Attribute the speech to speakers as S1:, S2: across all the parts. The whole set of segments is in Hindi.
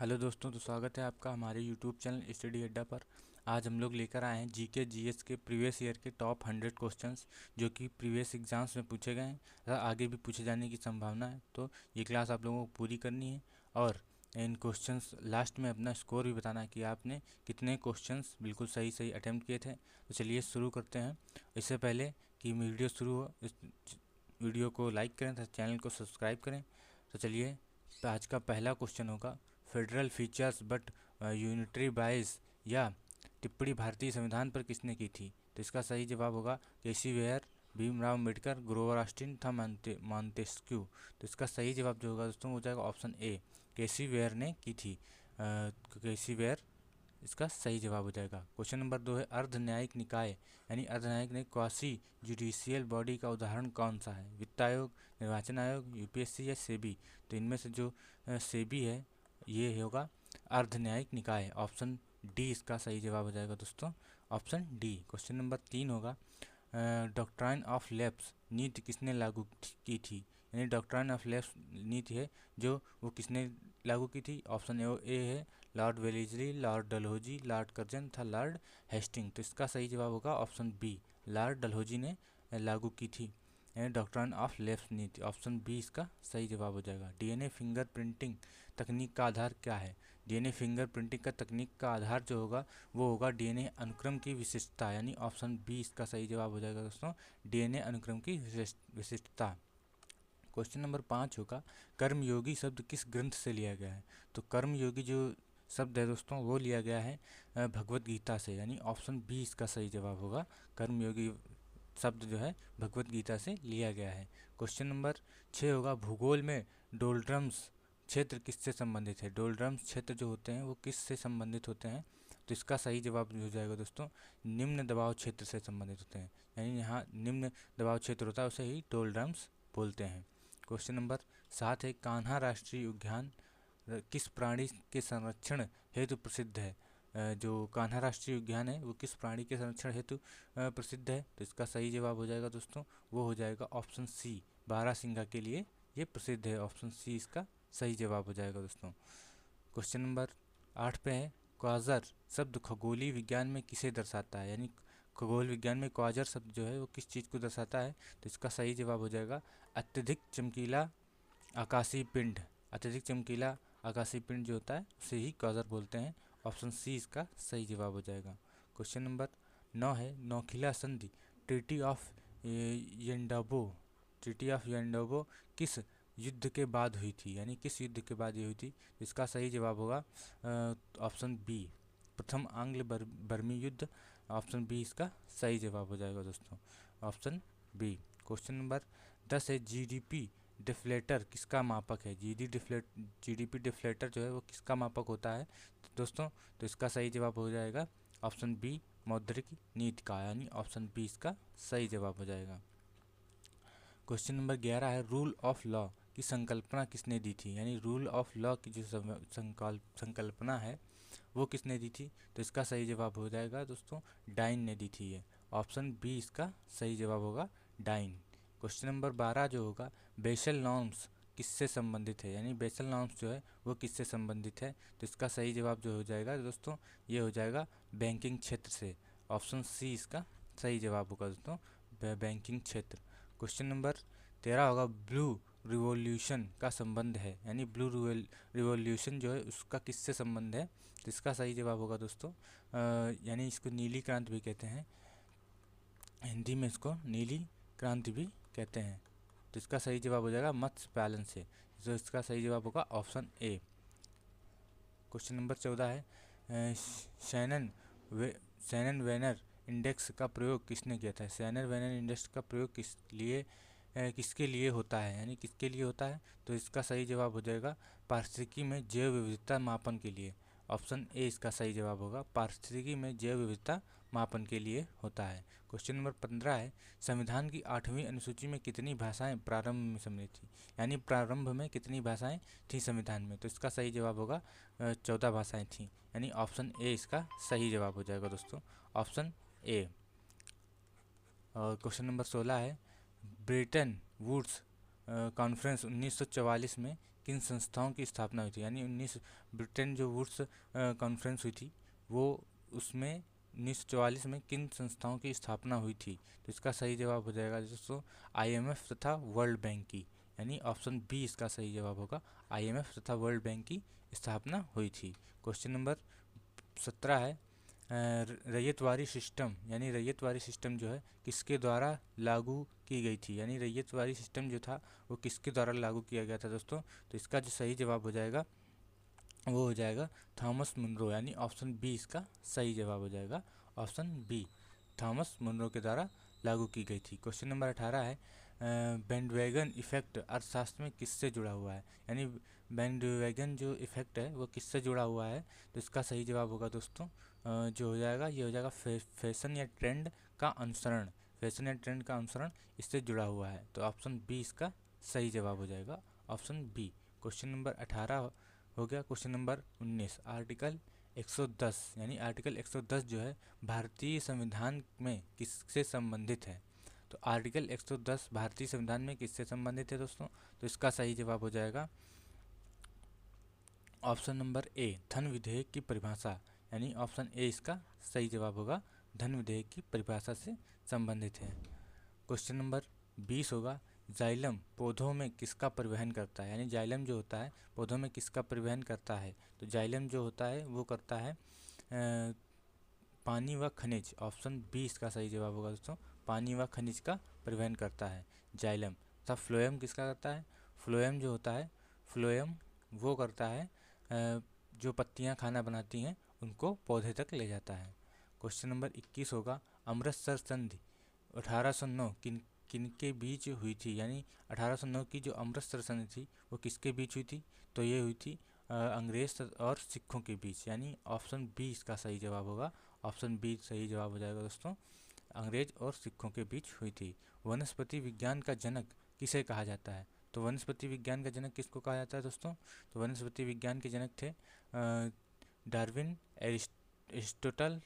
S1: हेलो दोस्तों, तो स्वागत है आपका हमारे यूट्यूब चैनल स्टडी अड्डा पर। आज हम लोग लेकर आए हैं जीके जीएस के प्रीवियस ईयर के टॉप 100 क्वेश्चंस जो कि प्रीवियस एग्जाम्स में पूछे गए हैं तथा आगे भी पूछे जाने की संभावना है। तो ये क्लास आप लोगों को पूरी करनी है और इन क्वेश्चंस लास्ट में अपना स्कोर भी बताना है कि आपने कितने क्वेश्चंस बिल्कुल सही सही अटैम्प्ट किए थे। तो चलिए शुरू करते हैं। इससे पहले कि वीडियो शुरू हो, इस वीडियो को लाइक करें तथा चैनल को सब्सक्राइब करें। तो चलिए, आज का पहला क्वेश्चन होगा, फेडरल फीचर्स बट यूनिटरी बाइस या टिप्पणी भारतीय संविधान पर किसने की थी। तो इसका सही जवाब होगा केसी वेयर, भीमराव अम्बेडकर, ग्रोवर ऑस्टिन था मॉन्टेस्क्यू। तो इसका सही जवाब जो होगा दोस्तों हो जाएगा ऑप्शन ए, केसी वेयर ने की थी। केसी वेयर इसका सही जवाब हो जाएगा। क्वेश्चन नंबर 2 है, अर्ध न्यायिक निकाय यानी अर्ध न्यायिक ने क्वासी जुडिशियल बॉडी का उदाहरण कौन सा है। वित्त आयोग, निर्वाचन आयोग, यूपीएससी या सेबी। तो इनमें से जो सेबी है ये होगा अर्ध न्यायिक निकाय। ऑप्शन डी इसका सही जवाब हो जाएगा दोस्तों, ऑप्शन डी। क्वेश्चन नंबर 3 होगा, डॉक्ट्राइन ऑफ लैप्स नीति किसने लागू की थी। यानी डॉक्ट्राइन ऑफ लैप्स नीति है जो वो किसने लागू की थी। ऑप्शन ए है Lord Wellesley, Lord Dalhousie, Lord Curzon था लॉर्ड हेस्टिंग। तो इसका सही जवाब होगा ऑप्शन बी, लॉर्ड डलहौजी ने लागू की थी डॉक्ट्राइन ऑफ लैप्स नीति। ऑप्शन बी इसका सही जवाब हो जाएगा। डीएनए फिंगर प्रिंटिंग तकनीक का आधार क्या है। डीएनए फिंगर प्रिंटिंग का तकनीक का आधार जो होगा वो होगा डीएनए अनुक्रम की विशिष्टता, यानी ऑप्शन बी इसका सही जवाब हो जाएगा दोस्तों, डीएनए अनुक्रम की विशिष्टता। क्वेश्चन नंबर 5 होगा, कर्मयोगी शब्द किस ग्रंथ से लिया गया है। तो कर्मयोगी जो शब्द है दोस्तों वो लिया गया है भगवत गीता से, यानी ऑप्शन बी इसका सही जवाब होगा। कर्मयोगी शब्द जो है भगवत गीता से लिया गया है। क्वेश्चन नंबर 6 होगा, भूगोल में डोलड्रम्स क्षेत्र किससे संबंधित है। डोलड्रम्स क्षेत्र जो होते हैं वो किससे संबंधित होते हैं। तो इसका सही जवाब हो जाएगा दोस्तों, निम्न दबाव क्षेत्र से संबंधित होते हैं। यानी यहाँ निम्न दबाव क्षेत्र होता है उसे ही डोलड्रम्स बोलते हैं। क्वेश्चन नंबर 7 है, कान्हा राष्ट्रीय उद्यान किस प्राणी के संरक्षण हेतु प्रसिद्ध है। जो कान्हा राष्ट्रीय उद्यान है वो किस प्राणी के संरक्षण हेतु प्रसिद्ध है। तो इसका सही जवाब हो जाएगा दोस्तों, वो हो जाएगा ऑप्शन सी, बारहसिंगा के लिए ये प्रसिद्ध है। ऑप्शन सी इसका सही जवाब हो जाएगा दोस्तों। क्वेश्चन नंबर 8 पे है, क्वाज़र शब्द खगोलीय विज्ञान में किसे दर्शाता है। यानी खगोल विज्ञान में क्वाज़र शब्द जो है वो किस चीज़ को दर्शाता है। तो इसका सही जवाब हो जाएगा अत्यधिक चमकीला आकाशीय पिंड। अत्यधिक चमकीला आकाशीय पिंड जो होता है उसे ही क्वाज़र बोलते हैं। ऑप्शन सी इसका सही जवाब हो जाएगा। क्वेश्चन नंबर 9 है, नौखिला संधि ट्रीटी ऑफ येंडाबो, ट्रीटी ऑफ येंडाबो किस युद्ध के बाद हुई थी। यानी किस युद्ध के बाद ये हुई थी। इसका सही जवाब होगा ऑप्शन बी, प्रथम आंग्ल बर्मी युद्ध। ऑप्शन बी इसका सही जवाब हो जाएगा दोस्तों, ऑप्शन बी। क्वेश्चन नंबर 10 है, जीडीपी डिफ्लेटर किसका मापक है। जीडीपी डिफ्लेटर जो है वो किसका मापक होता है दोस्तों। तो इसका सही जवाब हो जाएगा ऑप्शन बी, मौद्रिक नीति का, यानी ऑप्शन बी इसका सही जवाब हो जाएगा। क्वेश्चन नंबर 11 है, रूल ऑफ लॉ की संकल्पना किसने दी थी। यानी रूल ऑफ लॉ की जो संकल्पना है वो किसने दी थी। तो इसका सही जवाब हो जाएगा दोस्तों, डाइन ने दी थी। ये ऑप्शन बी इसका सही जवाब होगा, डाइन। क्वेश्चन नंबर 12 जो होगा, बेसल नॉर्म्स किससे संबंधित है। यानी बेसल नॉर्म्स जो है वो किससे संबंधित है। तो इसका सही जवाब जो हो जाएगा दोस्तों ये हो जाएगा बैंकिंग क्षेत्र से। ऑप्शन सी इसका सही जवाब होगा दोस्तों, बैंकिंग क्षेत्र। क्वेश्चन नंबर 13 होगा, ब्लू रिवॉल्यूशन का संबंध है। यानी ब्लू रिवॉल्यूशन जो है उसका किससे संबंध है। तो इसका सही जवाब होगा दोस्तों, यानी इसको नीली क्रांति भी कहते हैं, हिंदी में इसको नीली क्रांति भी कहते हैं। तो इसका सही जवाब हो जाएगा मत्स्य पालन से। तो इसका सही जवाब होगा ऑप्शन ए। क्वेश्चन नंबर 14 है, शैनन वेनर इंडेक्स का प्रयोग किसने किया था। शैनन वेनर इंडेक्स का प्रयोग किसके लिए होता है। यानी किसके लिए होता है। तो इसका सही जवाब हो जाएगा पारिस्थितिकी में जैव विविधता मापन के लिए। ऑप्शन ए इसका सही जवाब होगा, पारिस्थितिकी में जैव विविधता मापन के लिए होता है। क्वेश्चन नंबर 15 है, संविधान की 8वीं अनुसूची में कितनी भाषाएं प्रारंभ में सम्मिलित थी। यानी प्रारंभ में कितनी भाषाएं थी संविधान में। तो इसका सही जवाब होगा 14 भाषाएं थी। यानी ऑप्शन ए इसका सही जवाब हो जाएगा दोस्तों, ऑप्शन ए। और क्वेश्चन नंबर 16 है, ब्रेटन वुड्स कॉन्फ्रेंस 1944 में किन संस्थाओं की स्थापना हुई थी, यानी 19 ब्रिटेन जो वुड्स कॉन्फ्रेंस हुई थी वो उसमें 1944 में किन संस्थाओं की स्थापना हुई थी। तो इसका सही जवाब हो जाएगा दोस्तों IMF तथा वर्ल्ड बैंक की, यानी ऑप्शन बी इसका सही जवाब होगा। IMF तथा वर्ल्ड बैंक की स्थापना हुई थी। क्वेश्चन नंबर 17 है रैयतवारी सिस्टम, यानी रैयतवारी सिस्टम जो है किसके द्वारा लागू की गई थी, यानी रैयतवारी सिस्टम जो था वो किसके द्वारा लागू किया गया था दोस्तों। तो इसका जो सही जवाब हो जाएगा वो हो जाएगा थॉमस मुनरो, यानी ऑप्शन बी इसका सही जवाब हो जाएगा। ऑप्शन बी थॉमस मुनरो के द्वारा लागू की गई थी। क्वेश्चन नंबर 18 है बैंडवैगन इफेक्ट अर्थशास्त्र में किससे जुड़ा हुआ है, यानी बैंडवैगन जो इफेक्ट है वो किससे जुड़ा हुआ है। तो इसका सही जवाब होगा दोस्तों जो हो जाएगा ये हो जाएगा फैशन या ट्रेंड का अनुसरण, फैशन या ट्रेंड का अनुसरण इससे जुड़ा हुआ है। तो ऑप्शन बी इसका सही जवाब हो जाएगा, ऑप्शन बी। क्वेश्चन नंबर 18 हो गया। क्वेश्चन नंबर 19 आर्टिकल 110, यानी आर्टिकल 110 जो है भारतीय संविधान में किससे संबंधित है। तो आर्टिकल 110 भारतीय संविधान में किससे संबंधित है दोस्तों। तो इसका सही जवाब हो जाएगा ऑप्शन नंबर ए धन विधेयक की परिभाषा, यानी ऑप्शन ए इसका सही जवाब होगा, धन विधेयक की परिभाषा से संबंधित है। क्वेश्चन नंबर 20 होगा जाइलम पौधों में किसका परिवहन करता है, यानी जाइलम जो होता है पौधों में किसका परिवहन करता है। तो जाइलम जो होता है वो करता है पानी व खनिज, ऑप्शन बी इसका सही जवाब होगा दोस्तों, पानी व खनिज का परिवहन करता है जाइलम। तथा फ्लोएम किसका करता है, फ्लोएम जो होता है फ्लोएम वो करता है जो पत्तियां खाना बनाती हैं उनको पौधे तक ले जाता है। क्वेश्चन नंबर 21 होगा अमृतसर संधि 1809 किनके बीच हुई थी, यानी 1809 की जो अमृतसर संधि थी वो किसके बीच हुई थी। तो ये हुई थी अंग्रेज और सिखों के बीच, यानी ऑप्शन बी इसका सही जवाब होगा, ऑप्शन बी सही जवाब हो जाएगा दोस्तों, अंग्रेज और सिखों के बीच हुई थी। वनस्पति विज्ञान का जनक किसे कहा जाता है। तो वनस्पति विज्ञान का जनक किसको कहा जाता है दोस्तों। तो वनस्पति विज्ञान के जनक थे डार्विन, एरिस्टोटल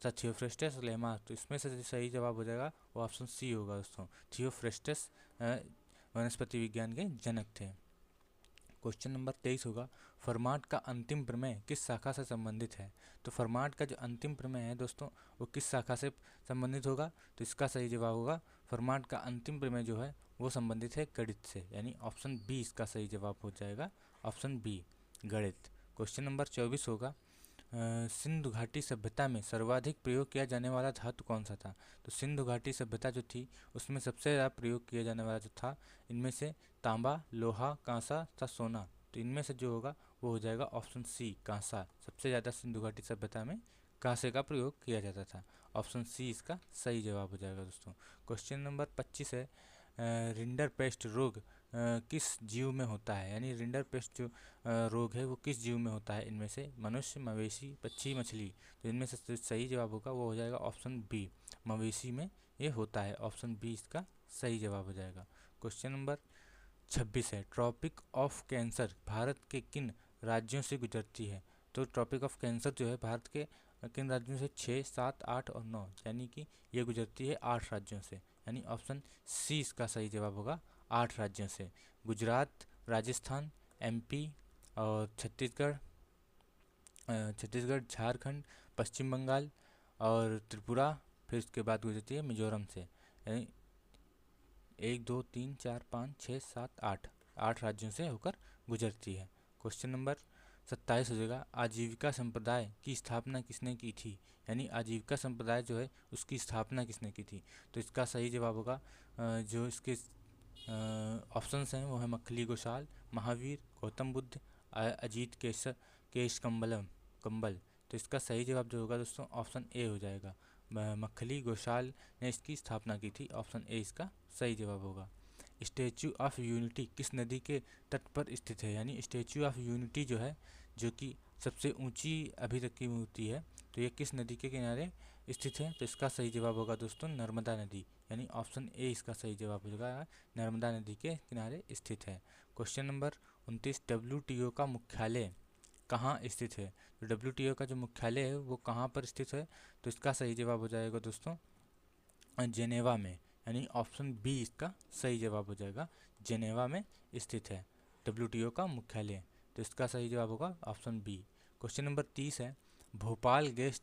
S1: तथा थियोफ्रेस्टस लेमार्क। तो इसमें से सही जवाब हो जाएगा वो ऑप्शन सी होगा दोस्तों, थियोफ्रेस्टस वनस्पति विज्ञान के जनक थे। क्वेश्चन नंबर 23 होगा फरमाट का अंतिम प्रमेय किस शाखा से संबंधित है। तो फरमाट का जो अंतिम प्रमेय है दोस्तों वो किस शाखा से संबंधित होगा। तो इसका सही जवाब होगा फरमाट का अंतिम प्रमेय जो है वो संबंधित है गणित से, यानी ऑप्शन बी इसका सही जवाब हो जाएगा, ऑप्शन बी गणित। क्वेश्चन नंबर 24 होगा सिंधु घाटी सभ्यता में सर्वाधिक प्रयोग किया जाने वाला धातु कौन सा था। तो सिंधु घाटी सभ्यता जो थी उसमें सबसे ज़्यादा प्रयोग किया जाने वाला जो था इनमें से तांबा, लोहा, कांसा तथा सोना। तो इनमें से जो होगा वो हो जाएगा ऑप्शन सी कांसा, सबसे ज़्यादा सिंधु घाटी सभ्यता में कांसे का प्रयोग किया जाता था, ऑप्शन सी इसका सही जवाब हो जाएगा दोस्तों। क्वेश्चन नंबर 25 है रिंडरपेस्ट रोग किस जीव में होता है, यानी रिंडरपेस्ट जो रोग है वो किस जीव में होता है इनमें से, मनुष्य, मवेशी, पक्षी, मछली। तो इनमें से सही जवाब होगा वो हो जाएगा ऑप्शन बी, मवेशी में ये होता है, ऑप्शन बी इसका सही जवाब हो जाएगा। क्वेश्चन नंबर 26 है ट्रॉपिक ऑफ कैंसर भारत के किन राज्यों से गुजरती है। तो ट्रॉपिक ऑफ कैंसर जो है भारत के किन राज्यों से, 6, 7, 8 और 9, यानी कि ये गुजरती है 8 राज्यों से, यानी ऑप्शन सी इसका सही जवाब होगा, 8 राज्यों से। गुजरात, राजस्थान, MP और छत्तीसगढ़, झारखंड, पश्चिम बंगाल और त्रिपुरा, फिर उसके बाद गुजरती है मिजोरम से, यानी 1, 2, 3, 4, 5, 6, 7, 8 राज्यों से होकर गुजरती है। क्वेश्चन नंबर 27 हो जाएगा आजीविका संप्रदाय की स्थापना किसने की थी, यानी आजीविका संप्रदाय जो है उसकी स्थापना किसने की थी। तो इसका सही जवाब होगा जो इसके ऑप्शंस हैं वो है मक्खली गोशाल, महावीर, गौतम बुद्ध, अजीत केश कंबल। तो इसका सही जवाब जो होगा दोस्तों ऑप्शन ए हो जाएगा, मक्खली गोशाल ने इसकी स्थापना की थी, ऑप्शन ए इसका सही जवाब होगा। स्टैचू ऑफ यूनिटी किस नदी के तट पर स्थित है, यानी स्टैचू ऑफ यूनिटी जो है जो कि सबसे ऊंची अभी तक की मूर्ति है, तो ये किस नदी के किनारे स्थित है। तो इसका सही जवाब होगा दोस्तों नर्मदा नदी, यानी ऑप्शन ए इसका सही जवाब होगा, नर्मदा नदी के किनारे स्थित है। क्वेश्चन नंबर 29 WTO का मुख्यालय कहाँ स्थित है। तो WTO का जो मुख्यालय है वो कहाँ पर स्थित है। तो इसका सही जवाब हो जाएगा दोस्तों जेनेवा में, यानी ऑप्शन बी इसका सही जवाब हो जाएगा, जेनेवा में स्थित है WTO का मुख्यालय। तो इसका सही जवाब होगा ऑप्शन बी। क्वेश्चन नंबर 30 है, भोपाल गैस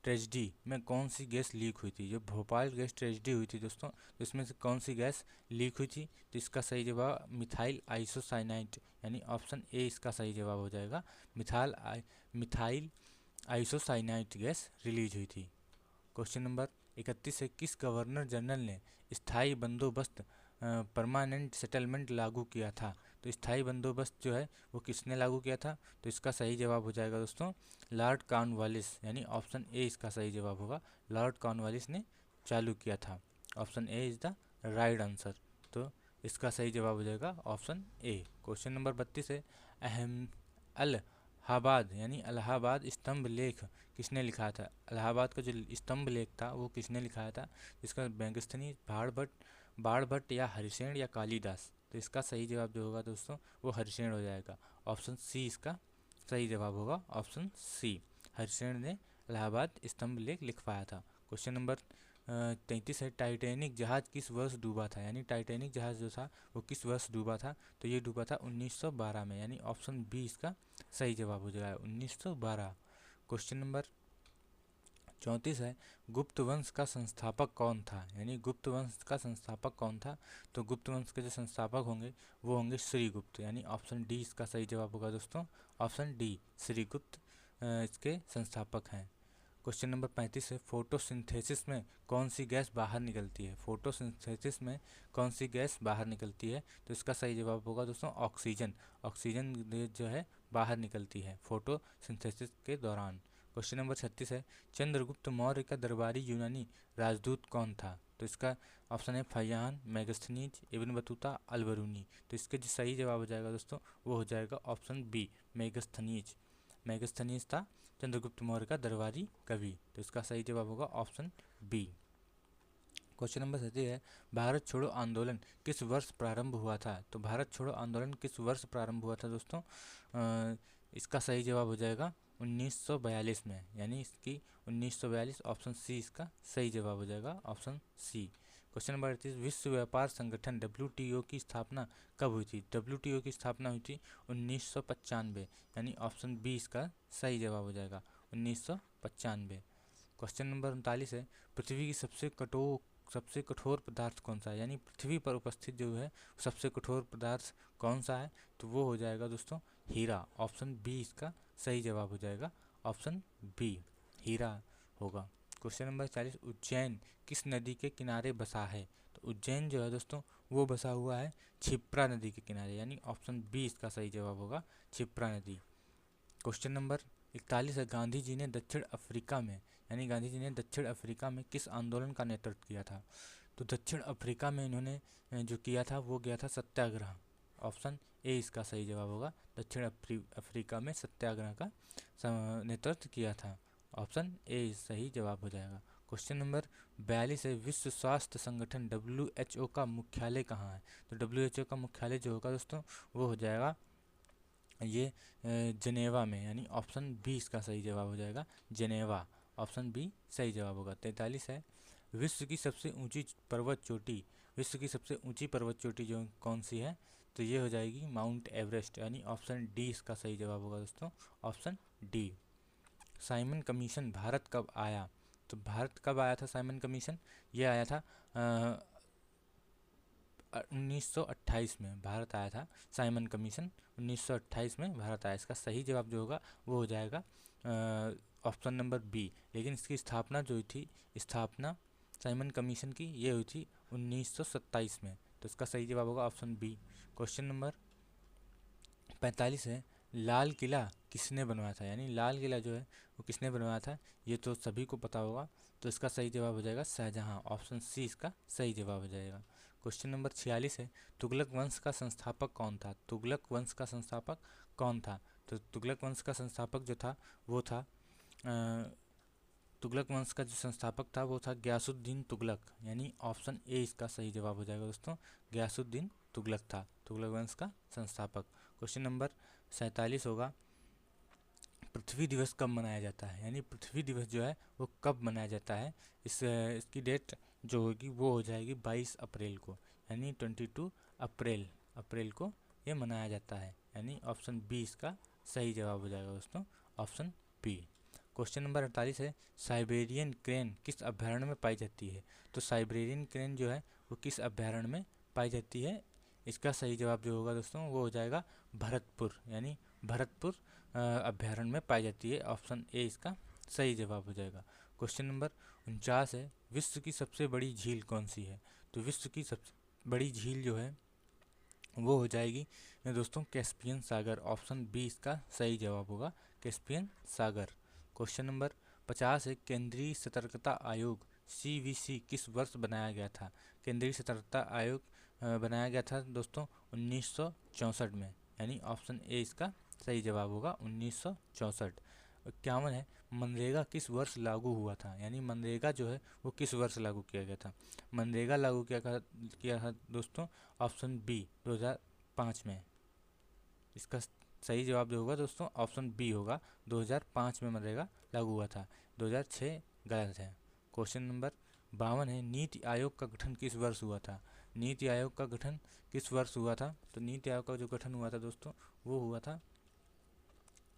S1: ट्रेजेडी में कौन सी गैस लीक हुई थी। जो भोपाल गैस ट्रेजेडी हुई थी दोस्तों, तो इसमें से कौन सी गैस लीक हुई थी। तो इसका सही जवाब मिथाइल आइसोसाइनाइड, यानी ऑप्शन ए इसका सही जवाब हो जाएगा। मिथाइल आइसोसाइनाइड गैस रिलीज हुई थी। क्वेश्चन नंबर 31 है, किस गवर्नर जनरल ने स्थायी बंदोबस्त परमानेंट सेटलमेंट लागू किया था। तो स्थायी बंदोबस्त जो है वो किसने लागू किया था। तो इसका सही जवाब हो जाएगा दोस्तों लॉर्ड कॉर्नवालिस, यानी ऑप्शन ए इसका सही जवाब होगा। लॉर्ड कॉर्नवालिस ने चालू किया था। Option A is the right answer. तो इसका सही जवाब हो जाएगा ऑप्शन ए। क्वेश्चन नंबर 32 है, इलाहाबाद यानी इलाहाबाद स्तंभ लेख किसने लिखा था। इलाहाबाद का जो स्तंभ लेख था वो किसने लिखाया था। इसका बैंगस्थनी, बाणभट्ट या हरिसेन या कालिदास। तो इसका सही जवाब जो होगा दोस्तों वो हरिसेन हो जाएगा। ऑप्शन सी इसका सही जवाब होगा, ऑप्शन सी। हरिसेन ने इलाहाबाद स्तंभ लेख लिखवाया था। क्वेश्चन नंबर 33 है, टाइटैनिक जहाज किस वर्ष डूबा था। यानी टाइटैनिक जहाज जो था वो किस वर्ष डूबा था। तो ये डूबा था 1912 में, यानी ऑप्शन बी इसका सही जवाब हो जाएगा 1912। क्वेश्चन नंबर 34 है, गुप्त वंश का संस्थापक कौन था। यानी गुप्त वंश का संस्थापक कौन था। तो गुप्त वंश के जो संस्थापक होंगे वो होंगे श्रीगुप्त, यानी ऑप्शन डी इसका सही जवाब होगा दोस्तों। ऑप्शन डी श्रीगुप्त इसके संस्थापक हैं। क्वेश्चन नंबर 35 है, फोटोसिंथेसिस में कौन सी गैस बाहर निकलती है। फोटोसिंथेसिस में कौन सी गैस बाहर निकलती है। तो इसका सही जवाब होगा दोस्तों ऑक्सीजन। ऑक्सीजन जो है बाहर निकलती है फोटोसिंथेसिस के दौरान। क्वेश्चन नंबर 36 है, चंद्रगुप्त मौर्य का दरबारी यूनानी राजदूत कौन था। तो इसका ऑप्शन है फहियान, मेगस्थनीज, इब्न बतूता, अलबरूनी। तो इसके जो सही जवाब हो जाएगा दोस्तों वो हो जाएगा ऑप्शन बी मेगस्थनीज। मेगस्थनीज था चंद्रगुप्त मौर्य का दरबारी कवि। तो इसका सही जवाब होगा ऑप्शन बी। क्वेश्चन नंबर 37 है, भारत छोड़ो आंदोलन किस वर्ष प्रारंभ हुआ था। तो भारत छोड़ो आंदोलन किस वर्ष प्रारंभ हुआ था दोस्तों। इसका सही जवाब हो जाएगा 1942 में, यानी इसकी 1942 ऑप्शन सी इसका सही जवाब हो जाएगा, ऑप्शन सी। क्वेश्चन नंबर 38, विश्व व्यापार संगठन WTO की स्थापना कब हुई थी। WTO की स्थापना हुई थी 1995, यानी ऑप्शन बी इसका सही जवाब हो जाएगा 1995। क्वेश्चन नंबर 39 है, पृथ्वी की सबसे कठोर पदार्थ कौन सा है। यानी पृथ्वी पर उपस्थित जो है सबसे कठोर पदार्थ कौन सा है। तो वो हो जाएगा दोस्तों हीरा। ऑप्शन बी इसका सही जवाब हो जाएगा, ऑप्शन बी हीरा होगा। क्वेश्चन नंबर 40, उज्जैन किस नदी के किनारे बसा है। तो उज्जैन जो है दोस्तों वो बसा हुआ है क्षिप्रा नदी के किनारे, यानी ऑप्शन बी इसका सही जवाब होगा क्षिप्रा नदी। क्वेश्चन नंबर 41 है, गांधी जी ने दक्षिण अफ्रीका में, यानी गांधी जी ने दक्षिण अफ्रीका में किस आंदोलन का नेतृत्व किया था। तो दक्षिण अफ्रीका में इन्होंने जो किया था वो किया था सत्याग्रह। ऑप्शन ए इसका सही जवाब होगा, दक्षिण अफ्रीका में सत्याग्रह का नेतृत्व किया था। ऑप्शन ए सही जवाब हो जाएगा। क्वेश्चन नंबर 42 है, विश्व स्वास्थ्य संगठन WHO का मुख्यालय कहाँ है। तो WHO का मुख्यालय जो होगा दोस्तों वो हो जाएगा ये जनेवा में, यानी ऑप्शन बी इसका सही जवाब हो जाएगा जनेवा। ऑप्शन बी सही जवाब होगा। 43 है, विश्व की सबसे ऊंची पर्वत चोटी, विश्व की सबसे ऊंची पर्वत चोटी जो कौन सी है। तो ये हो जाएगी माउंट एवरेस्ट, यानी ऑप्शन डी इसका सही जवाब होगा दोस्तों, option D. Simon commission Bharat कब आया। तो भारत कब आया था साइमन कमीशन। ये आया था 1928 में भारत आया था साइमन कमीशन। 1928 में भारत आया। इसका सही जवाब जो होगा वो हो जाएगा ऑप्शन नंबर बी। लेकिन इसकी स्थापना जो हुई थी, स्थापना साइमन कमीशन की ये हुई थी 1927 में। तो इसका सही जवाब होगा ऑप्शन बी। क्वेश्चन नंबर 45 है, लाल किला किसने बनवाया था। यानी लाल किला जो है वो किसने बनवाया था, ये तो सभी को पता होगा। तो इसका सही जवाब हो जाएगा शाहजहां। ऑप्शन सी इसका सही जवाब हो जाएगा। क्वेश्चन नंबर 46 है, तुगलक वंश का संस्थापक कौन था। तुगलक वंश का संस्थापक कौन था। तो तुगलक वंश का संस्थापक जो था वो था तुगलक वंश का जो संस्थापक था वो था गयासुद्दीन तुगलक, यानी ऑप्शन ए इसका सही जवाब हो जाएगा दोस्तों, गयासुद्दीन तुगलक था तुगलक वंश का संस्थापक। क्वेश्चन नंबर 47 होगा, पृथ्वी दिवस कब मनाया जाता है। यानी पृथ्वी दिवस जो है वो कब मनाया जाता है। इसकी डेट जो होगी वो हो जाएगी 22 अप्रैल को, यानी 22 अप्रैल को ये मनाया जाता है, यानी ऑप्शन बी इसका सही जवाब हो जाएगा दोस्तों, ऑप्शन बी। क्वेश्चन नंबर 48 है, साइबेरियन क्रेन किस अभयारण्य में पाई जाती है? तो साइबेरियन क्रेन जो है वो किस अभयारण्य में पाई जाती है? इसका सही जवाब जो होगा दोस्तों वो हो जाएगा भरतपुर, यानी भरतपुर अभयारण्य में पाई जाती है, ऑप्शन ए इसका सही जवाब हो जाएगा। क्वेश्चन नंबर 49 है, विश्व की सबसे बड़ी झील कौन सी है? तो विश्व की सबसे बड़ी झील जो है वो हो जाएगी दोस्तों कैस्पियन सागर, ऑप्शन बी इसका सही जवाब होगा, कैस्पियन सागर। क्वेश्चन नंबर 50 है, केंद्रीय सतर्कता आयोग CVC किस वर्ष बनाया गया था? केंद्रीय सतर्कता आयोग बनाया गया था दोस्तों 1964 में, यानी ऑप्शन ए इसका सही जवाब होगा 1964। 51 है, मनरेगा किस वर्ष लागू हुआ था? यानी मनरेगा जो है वो किस वर्ष लागू किया गया था? मनरेगा लागू किया था दोस्तों ऑप्शन बी 2005 में। इसका सही जवाब जो होगा दोस्तों ऑप्शन बी होगा, 2005 में मनरेगा लागू हुआ था, 2006 गलत है। क्वेश्चन नंबर 52 है, नीति आयोग का गठन किस वर्ष हुआ था? नीति आयोग का गठन किस वर्ष हुआ था? तो नीति आयोग का जो गठन हुआ था दोस्तों वो हुआ था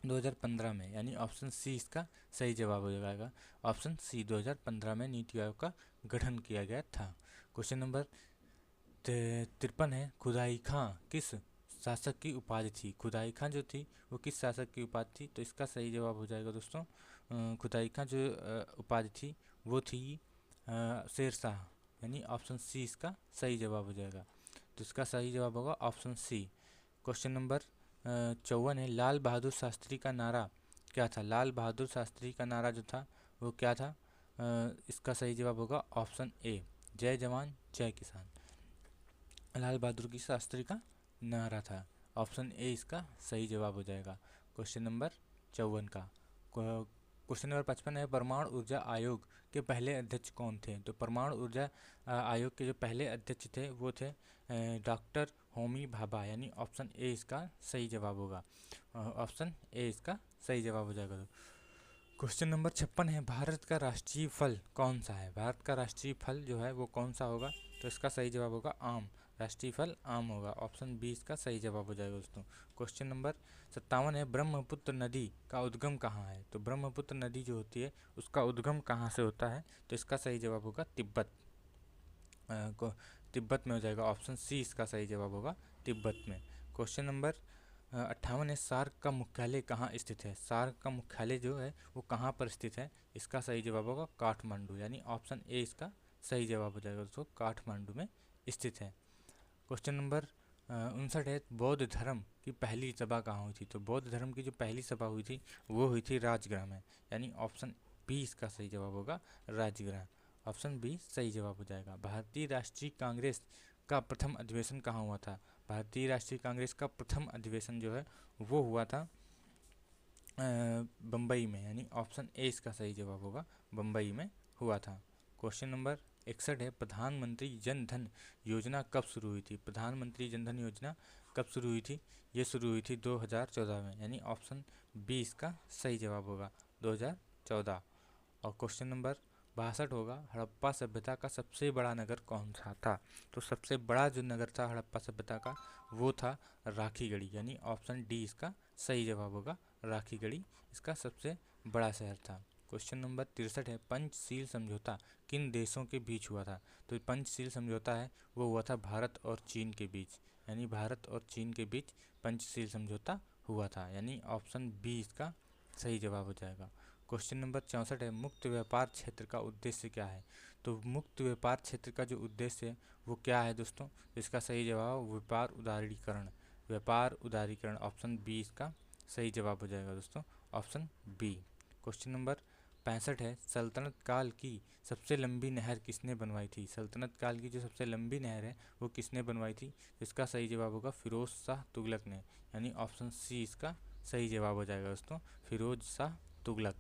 S1: 2015 में, यानी ऑप्शन सी इसका सही जवाब हो जाएगा, ऑप्शन सी 2015 में नीति आयोग का गठन किया गया था। क्वेश्चन नंबर 53 है, खुदाई खां किस शासक की उपाधि थी? खुदाई खां जो थी वो किस शासक की उपाधि थी? तो इसका सही जवाब हो जाएगा दोस्तों खुदाई खां जो उपाधि थी वो थी शेर शाह, यानी ऑप्शन सी इसका सही जवाब हो जाएगा, तो इसका सही जवाब होगा ऑप्शन सी। क्वेश्चन नंबर 54 है, लाल बहादुर शास्त्री का नारा क्या था? लाल बहादुर शास्त्री का नारा जो था वो क्या था? इसका सही जवाब होगा ऑप्शन ए, जय जवान जय किसान, लाल बहादुर की शास्त्री का नारा था, ऑप्शन ए इसका सही जवाब हो जाएगा क्वेश्चन नंबर 54 का। क्वेश्चन नंबर 55 है, परमाणु ऊर्जा आयोग के पहले अध्यक्ष कौन थे? तो परमाणु ऊर्जा आयोग के जो पहले अध्यक्ष थे वो थे डॉक्टर होमी भाभा, यानी ऑप्शन ए इसका सही जवाब होगा, ऑप्शन ए इसका सही जवाब हो जाएगा। क्वेश्चन नंबर 56 है, भारत का राष्ट्रीय फल कौन सा है? भारत का राष्ट्रीय फल जो है वो कौन सा होगा? तो इसका सही जवाब होगा आम, राष्ट्रीय फल आम होगा, ऑप्शन बी इसका सही जवाब हो जाएगा दोस्तों। क्वेश्चन नंबर 57 है, ब्रह्मपुत्र नदी का उद्गम कहाँ है? तो ब्रह्मपुत्र नदी जो होती है उसका उद्गम कहाँ से होता है? तो इसका सही जवाब होगा तिब्बत, तिब्बत में हो जाएगा, ऑप्शन सी इसका सही जवाब होगा, तिब्बत में। क्वेश्चन नंबर 58 है, सार्क का मुख्यालय कहाँ स्थित है? सार्क का मुख्यालय जो है वो कहाँ पर स्थित है? इसका सही जवाब होगा काठमांडू, यानी ऑप्शन ए इसका सही जवाब हो जाएगा दोस्तों, काठमांडू में स्थित है। क्वेश्चन नंबर 59 है, बौद्ध धर्म की पहली सभा कहाँ हुई थी? तो बौद्ध धर्म की जो पहली सभा हुई थी वो हुई थी राजगृह में, यानी ऑप्शन बी इसका सही जवाब होगा, राजगृह, ऑप्शन बी सही जवाब हो जाएगा। भारतीय राष्ट्रीय कांग्रेस का प्रथम अधिवेशन कहाँ हुआ था? भारतीय राष्ट्रीय कांग्रेस का प्रथम अधिवेशन जो है वो हुआ था बम्बई में, यानी ऑप्शन ए इसका सही जवाब होगा, बम्बई में हुआ था। क्वेश्चन नंबर 61 है, प्रधानमंत्री जन धन योजना कब शुरू हुई थी? प्रधानमंत्री जन धन योजना कब शुरू हुई थी? ये शुरू हुई थी 2014 में, यानी ऑप्शन बी इसका सही जवाब होगा, 2014। और क्वेश्चन नंबर 62 होगा, हड़प्पा सभ्यता का सबसे बड़ा नगर कौन सा था? तो सबसे बड़ा जो नगर था हड़प्पा सभ्यता का वो था राखीगढ़ी, यानी ऑप्शन डी इसका सही जवाब होगा, राखीगढ़ी इसका सबसे बड़ा शहर था। क्वेश्चन नंबर 63 है, पंचशील समझौता किन देशों के बीच हुआ था? तो पंचशील समझौता है वो हुआ था भारत और चीन के बीच, यानी भारत और चीन के बीच पंचशील समझौता हुआ था, यानी ऑप्शन बी इसका सही जवाब हो जाएगा। क्वेश्चन नंबर 64 है, मुक्त व्यापार क्षेत्र का उद्देश्य क्या है? तो मुक्त व्यापार क्षेत्र का जो उद्देश्य है वो क्या है दोस्तों? इसका सही जवाब व्यापार उदारीकरण, व्यापार उदारीकरण, ऑप्शन बी इसका सही जवाब हो जाएगा दोस्तों, ऑप्शन बी। क्वेश्चन नंबर 65 है, सल्तनत काल की सबसे लंबी नहर किसने बनवाई थी? सल्तनत काल की जो सबसे लंबी नहर है वो किसने बनवाई थी? इसका सही जवाब होगा फिरोज शाह तुगलक ने, यानी ऑप्शन सी इसका सही जवाब हो जाएगा दोस्तों, फिरोज शाह तुगलक।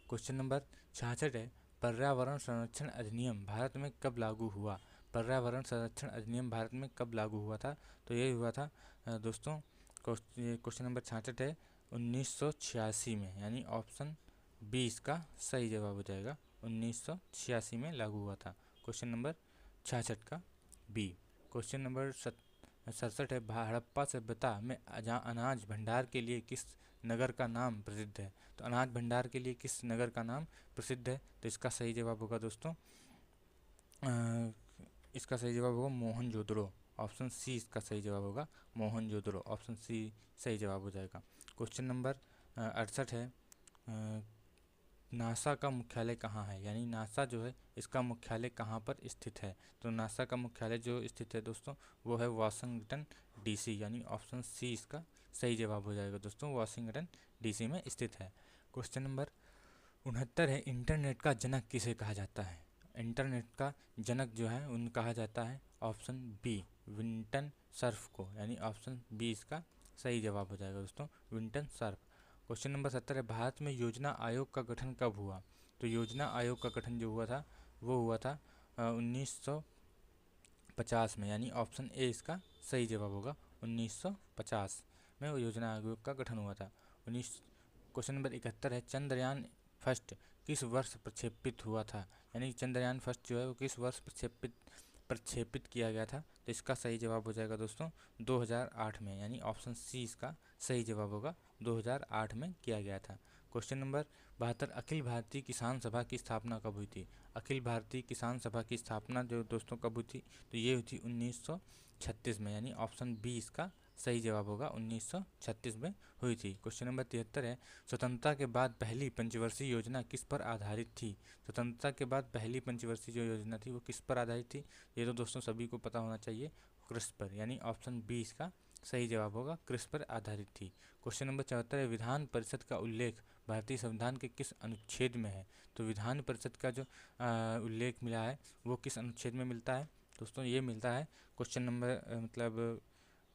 S1: क्वेश्चन नंबर 66 है, पर्यावरण संरक्षण अधिनियम भारत में कब लागू हुआ? पर्यावरण संरक्षण अधिनियम भारत में कब लागू हुआ था? तो ये हुआ था दोस्तों, क्वेश्चन नंबर 66 है 1986 में, यानी ऑप्शन बी इसका सही जवाब हो जाएगा, 1986 में लागू हुआ था, क्वेश्चन नंबर 66 का बी। क्वेश्चन नंबर 67 है, हड़प्पा सभ्यता में अनाज भंडार के लिए किस नगर का नाम प्रसिद्ध है? तो अनाज भंडार के लिए किस नगर का नाम प्रसिद्ध है? तो इसका सही जवाब होगा दोस्तों, इसका सही जवाब होगा मोहनजोदड़ो। ऑप्शन सी इसका सही जवाब होगा, मोहनजोदड़ो। ऑप्शन सी सही जवाब हो जाएगा। क्वेश्चन नंबर 68 है, नासा का मुख्यालय कहाँ है? यानी नासा जो है इसका मुख्यालय कहाँ पर स्थित है? तो नासा का मुख्यालय जो स्थित है दोस्तों वो है वाशिंगटन डीसी, यानी ऑप्शन सी इसका सही जवाब हो जाएगा दोस्तों, वाशिंगटन डीसी में स्थित है। क्वेश्चन नंबर 69 है, इंटरनेट का जनक किसे कहा जाता है? इंटरनेट का जनक जो है उन कहा जाता है ऑप्शन बी विंटन सर्फ को, यानी ऑप्शन बी इसका सही जवाब हो जाएगा दोस्तों, विंटन सर्फ। क्वेश्चन नंबर 70 है, भारत में योजना आयोग का गठन कब हुआ? तो योजना आयोग का गठन जो हुआ था वो हुआ था 1950 में, यानी ऑप्शन ए इसका सही जवाब होगा, 1950 में वो योजना आयोग का गठन हुआ था। क्वेश्चन नंबर 71 है, चंद्रयान फर्स्ट किस वर्ष प्रक्षेपित हुआ था? यानी चंद्रयान फर्स्ट जो है वो किस वर्ष प्रक्षेपित किया गया था? तो इसका सही जवाब हो जाएगा दोस्तों 2008 में, यानी ऑप्शन सी इसका सही जवाब होगा, 2008 में किया गया था। क्वेश्चन नंबर 72, अखिल भारतीय किसान सभा की स्थापना कब हुई थी? अखिल भारतीय किसान सभा की स्थापना जो दोस्तों कब हुई थी? तो ये हुई थी 1936 में, यानी ऑप्शन बी इसका सही जवाब होगा, 1936 में हुई थी। क्वेश्चन नंबर 73 है, स्वतंत्रता के बाद पहली पंचवर्षीय योजना किस पर आधारित थी? स्वतंत्रता के बाद पहली पंचवर्षीय जो योजना थी वो किस पर आधारित थी? ये तो दोस्तों सभी को पता होना चाहिए, कृषि पर, यानी ऑप्शन बी इसका सही जवाब होगा, कृषि पर आधारित थी। क्वेश्चन नंबर 74 है, विधान परिषद का उल्लेख भारतीय संविधान के किस अनुच्छेद में है? तो विधान परिषद का जो उल्लेख मिला है वो किस अनुच्छेद में मिलता है दोस्तों? ये मिलता है क्वेश्चन नंबर मतलब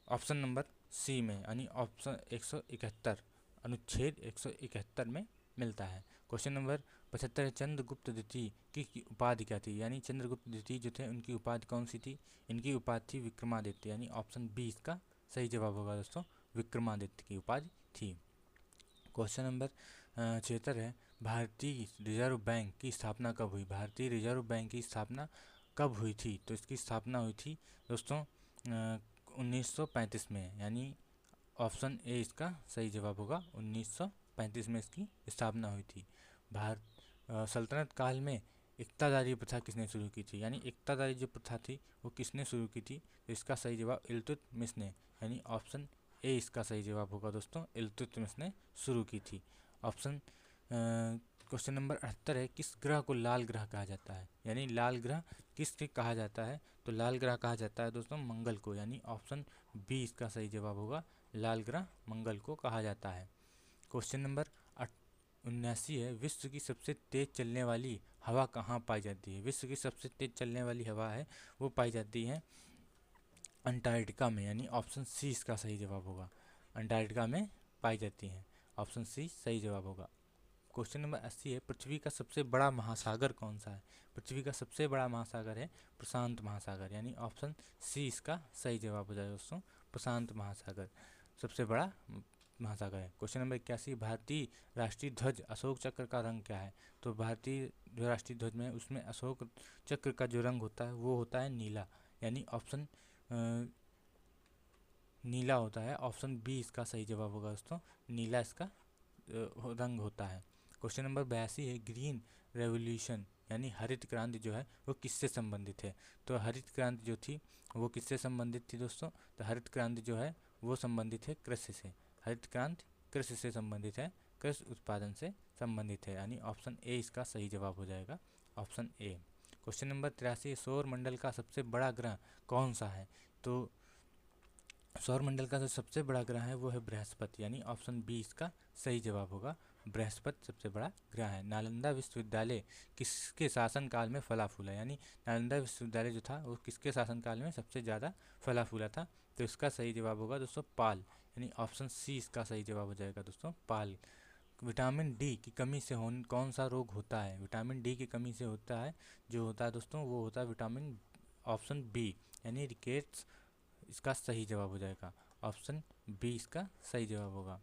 S1: ऑप्शन नंबर सी में, यानी ऑप्शन 171, अनुच्छेद 171 में मिलता है। क्वेश्चन नंबर 75 है, चंद्रगुप्त द्वितीय की उपाधि क्या थी? यानी चंद्रगुप्त द्वितीय जो थे उनकी उपाधि कौन सी थी? इनकी उपाधि थी विक्रमादित्य, यानी ऑप्शन बी इसका सही जवाब होगा दोस्तों, विक्रमादित्य की उपाधि थी। क्वेश्चन नंबर 76 है, भारतीय रिजर्व बैंक की स्थापना कब हुई? भारतीय रिजर्व बैंक की स्थापना कब हुई थी? तो इसकी स्थापना हुई थी दोस्तों 1935 में, यानी ऑप्शन ए इसका सही जवाब होगा, 1935 में इसकी स्थापना हुई थी। भारत सल्तनत काल में इक्तादारी प्रथा किसने शुरू की थी? यानी इक्तादारी जो प्रथा थी वो किसने शुरू की थी? तो इसका सही जवाब इल्तुतमिश ने, यानी ऑप्शन ए इसका सही जवाब होगा दोस्तों, इल्तुतमिश ने शुरू की थी। ऑप्शन क्वेश्चन नंबर 78 है, किस ग्रह को लाल ग्रह कहा जाता है? यानी लाल ग्रह किसके कहा जाता है? तो लाल ग्रह कहा जाता है दोस्तों मंगल को, यानी ऑप्शन बी इसका सही जवाब होगा, लाल ग्रह मंगल को कहा जाता है। क्वेश्चन नंबर 79 है, विश्व की सबसे तेज चलने वाली हवा कहाँ पाई जाती है? विश्व की सबसे तेज चलने वाली हवा है वो पाई जाती है अंटार्कटिका में, यानी ऑप्शन सी इसका सही जवाब होगा, अंटार्कटिका में पाई जाती हैं, ऑप्शन सी सही जवाब होगा। क्वेश्चन नंबर 80 है, पृथ्वी का सबसे बड़ा महासागर कौन सा है? पृथ्वी का सबसे बड़ा महासागर है प्रशांत महासागर, यानी ऑप्शन सी इसका सही जवाब हो जाएगा दोस्तों, प्रशांत महासागर सबसे बड़ा महासागर है। क्वेश्चन नंबर 81, भारतीय राष्ट्रीय ध्वज अशोक चक्र का रंग क्या है? तो भारतीय जो राष्ट्रीय ध्वज में उसमें अशोक चक्र का जो रंग होता है वो होता है नीला, यानी ऑप्शन नीला होता है, ऑप्शन बी इसका सही जवाब होगा दोस्तों, नीला इसका रंग होता है। क्वेश्चन नंबर 82 है, ग्रीन रेवोल्यूशन यानी हरित क्रांति जो है वो किससे संबंधित है? तो हरित क्रांति जो थी वो किससे संबंधित थी दोस्तों? तो हरित क्रांति जो है वो संबंधित है कृषि से, हरित क्रांति कृषि से संबंधित है, कृषि उत्पादन से संबंधित है, यानी ऑप्शन ए इसका सही जवाब हो जाएगा, ऑप्शन ए। क्वेश्चन नंबर 83, सौर मंडल का सबसे बड़ा ग्रह कौन सा है? तो सौर मंडल का जो सबसे बड़ा ग्रह है वो है बृहस्पति, यानी ऑप्शन बी इसका सही जवाब होगा, बृहस्पति सबसे बड़ा ग्रह है। नालंदा विश्वविद्यालय किसके शासनकाल में फला फूला? यानी नालंदा विश्वविद्यालय जो था वो किसके शासनकाल में सबसे ज़्यादा फला फूला था? तो इसका सही जवाब होगा दोस्तों पाल, यानी ऑप्शन सी इसका सही जवाब हो जाएगा दोस्तों, पाल। विटामिन डी की कमी से कौन सा रोग होता है? विटामिन डी की कमी से होता है जो होता है दोस्तों वो होता है विटामिन, ऑप्शन बी, यानी रिकेट्स इसका सही जवाब हो जाएगा, ऑप्शन बी इसका सही जवाब होगा।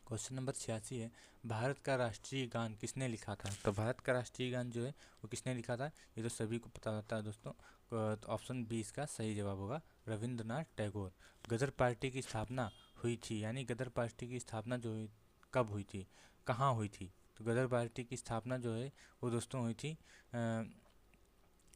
S1: क्वेश्चन नंबर 86 है, भारत का राष्ट्रीय गान किसने लिखा था? तो भारत का राष्ट्रीय गान जो है वो किसने लिखा था? ये तो सभी को पता होता है दोस्तों, तो ऑप्शन बी इसका सही जवाब होगा, रविंद्रनाथ टैगोर। गदर पार्टी की स्थापना हुई थी, यानी गदर पार्टी की स्थापना जो हुई कब हुई थी, कहाँ हुई थी? तो गदर पार्टी की स्थापना जो है वो दोस्तों हुई थी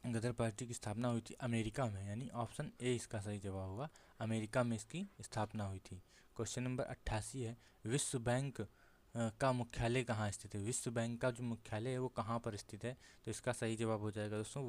S1: गदर पार्टी की स्थापना हुई थी अमेरिका में, यानी ऑप्शन ए इसका सही जवाब होगा, अमेरिका में इसकी स्थापना हुई थी। क्वेश्चन नंबर 88 है, विश्व बैंक का मुख्यालय कहाँ स्थित है? विश्व बैंक का जो मुख्यालय है वो कहाँ पर स्थित है? तो इसका सही जवाब हो जाएगा दोस्तों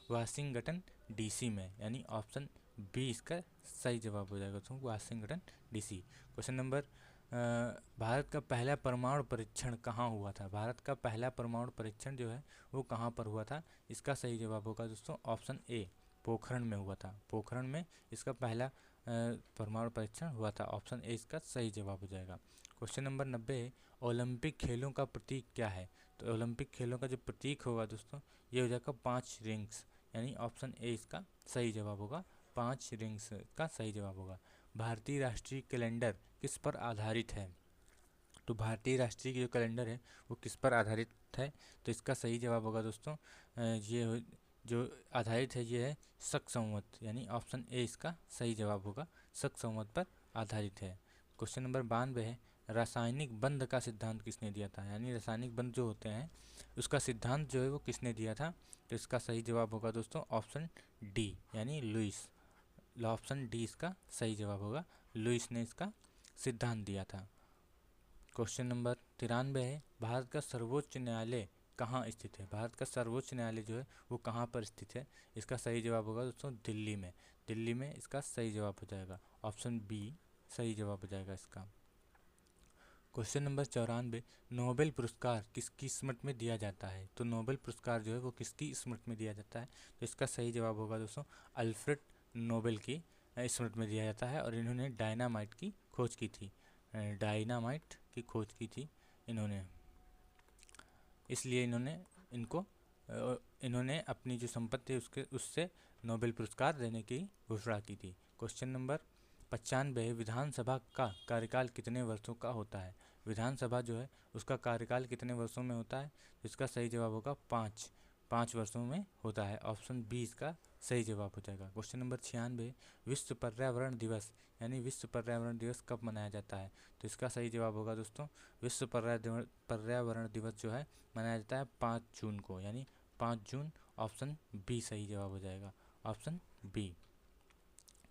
S1: वाशिंगटन डीसी में, यानी ऑप्शन बी इसका सही जवाब हो जाएगा दोस्तों, Washington DC. Question number Bharat का पहला परमाणु परीक्षण कहाँ हुआ था? भारत का पहला परमाणु परीक्षण जो है वो कहाँ पर हुआ था? इसका सही जवाब होगा दोस्तों ऑप्शन ए, पोखरण में हुआ था। पोखरण में इसका पहला परमाणु परीक्षण हुआ था, ऑप्शन ए इसका सही जवाब हो जाएगा। क्वेश्चन नंबर 90 है, ओलंपिक खेलों का प्रतीक क्या है? तो ओलंपिक खेलों का जो प्रतीक होगा दोस्तों ये हो जाएगा 5 रिंग्स, यानी ऑप्शन ए इसका सही जवाब होगा, 5 रिंग्स का सही जवाब होगा। भारतीय राष्ट्रीय कैलेंडर किस पर आधारित है? तो भारतीय राष्ट्रीय जो कैलेंडर है वो किस पर आधारित है? तो इसका सही जवाब होगा दोस्तों जो आधारित है ये है शक संवत, यानी ऑप्शन ए इसका सही जवाब होगा, शक संवत पर आधारित है। क्वेश्चन नंबर 92 है, रासायनिक बंध का सिद्धांत किसने दिया था? यानी रासायनिक बंध जो होते हैं उसका सिद्धांत जो है वो किसने दिया था? तो इसका सही जवाब होगा दोस्तों ऑप्शन डी, यानी लुइस। ऑप्शन डी इसका सही जवाब होगा, लुइस ने इसका सिद्धांत दिया था। क्वेश्चन नंबर 93 है, भारत का सर्वोच्च न्यायालय कहाँ स्थित है? भारत का सर्वोच्च न्यायालय जो है वो कहाँ पर स्थित है? इसका सही जवाब होगा दोस्तों दिल्ली में, दिल्ली में इसका सही जवाब हो जाएगा, ऑप्शन बी सही जवाब हो जाएगा इसका। क्वेश्चन नंबर 94, नोबेल पुरस्कार किसकी स्मृति में दिया जाता है? तो नोबेल पुरस्कार जो है वो किसकी स्मृति में दिया जाता है? तो इसका सही जवाब होगा दोस्तों अल्फ्रेड नोबेल की स्मृति में दिया जाता है, और इन्होंने डायनामाइट की खोज की थी, डायनामाइट की खोज की थी इन्होंने, इसलिए इन्होंने अपनी जो संपत्ति उससे नोबेल पुरस्कार देने की घोषणा की थी। क्वेश्चन नंबर 95, विधानसभा का कार्यकाल कितने वर्षों का होता है? विधानसभा जो है उसका कार्यकाल कितने वर्षों में होता है? इसका सही जवाब होगा 5 वर्षों में होता है, ऑप्शन बी इसका सही जवाब हो जाएगा। क्वेश्चन नंबर 96, विश्व पर्यावरण दिवस यानी विश्व पर्यावरण दिवस कब मनाया जाता है? तो इसका सही जवाब होगा दोस्तों विश्व पर्यावरण दिवस जो है मनाया जाता है 5 जून को, यानी 5 जून, ऑप्शन बी सही जवाब हो जाएगा, ऑप्शन बी।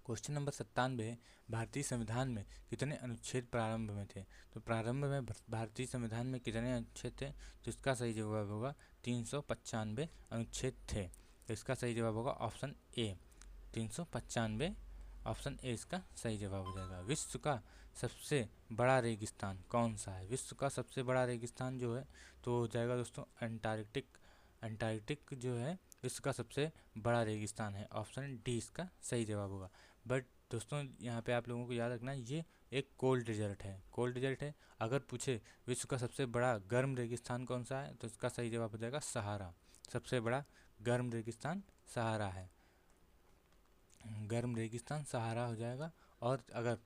S1: क्वेश्चन नंबर 97 है, भारतीय संविधान में कितने अनुच्छेद प्रारंभ में थे? तो प्रारंभ में भारतीय संविधान में कितने अनुच्छेद थे? तो इसका सही जवाब होगा 395 अनुच्छेद थे, तो इसका सही जवाब होगा ऑप्शन ए 395, ऑप्शन ए इसका सही जवाब हो जाएगा। विश्व का सबसे बड़ा रेगिस्तान कौन सा है? विश्व का सबसे बड़ा रेगिस्तान जो है तो हो जाएगा दोस्तों अंटार्कटिक जो है विश्व का सबसे बड़ा रेगिस्तान है, ऑप्शन डी इसका सही जवाब होगा। बट दोस्तों यहाँ पे आप लोगों को याद रखना ये एक कोल्ड डेजर्ट है। अगर पूछे विश्व का सबसे बड़ा गर्म रेगिस्तान कौन सा है तो इसका सही जवाब हो जाएगा सहारा, सबसे बड़ा गर्म रेगिस्तान सहारा है, गर्म रेगिस्तान सहारा हो जाएगा। और अगर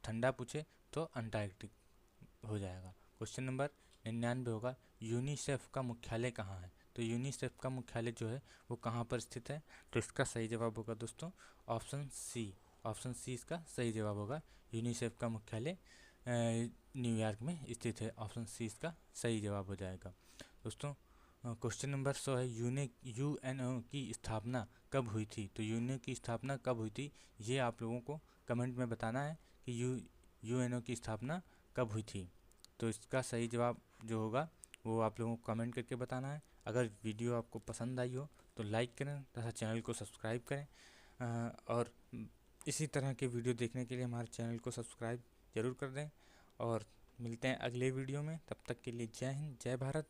S1: ठंडा पूछे तो अंटार्कटिक हो जाएगा। क्वेश्चन नंबर 99 होगा, यूनिसेफ का मुख्यालय कहाँ है? तो यूनिसेफ का मुख्यालय जो है वो कहाँ पर स्थित है? तो इसका सही जवाब होगा दोस्तों ऑप्शन सी इसका सही जवाब होगा, यूनिसेफ का मुख्यालय न्यूयॉर्क में स्थित है, ऑप्शन सी इसका सही जवाब हो जाएगा। दोस्तों क्वेश्चन नंबर 100 है, यूएनओ की स्थापना कब हुई थी? तो यूएनओ की स्थापना कब हुई थी ये आप लोगों को कमेंट में बताना है कि यूएनओ की स्थापना कब हुई थी। तो इसका सही जवाब जो होगा वो आप लोगों को कमेंट करके बताना है। अगर वीडियो आपको पसंद आई हो तो लाइक करें तथा चैनल को सब्सक्राइब करें, और इसी तरह के वीडियो देखने के लिए हमारे चैनल को सब्सक्राइब ज़रूर कर दें, और मिलते हैं अगले वीडियो में। तब तक के लिए जय हिंद, जय भारत,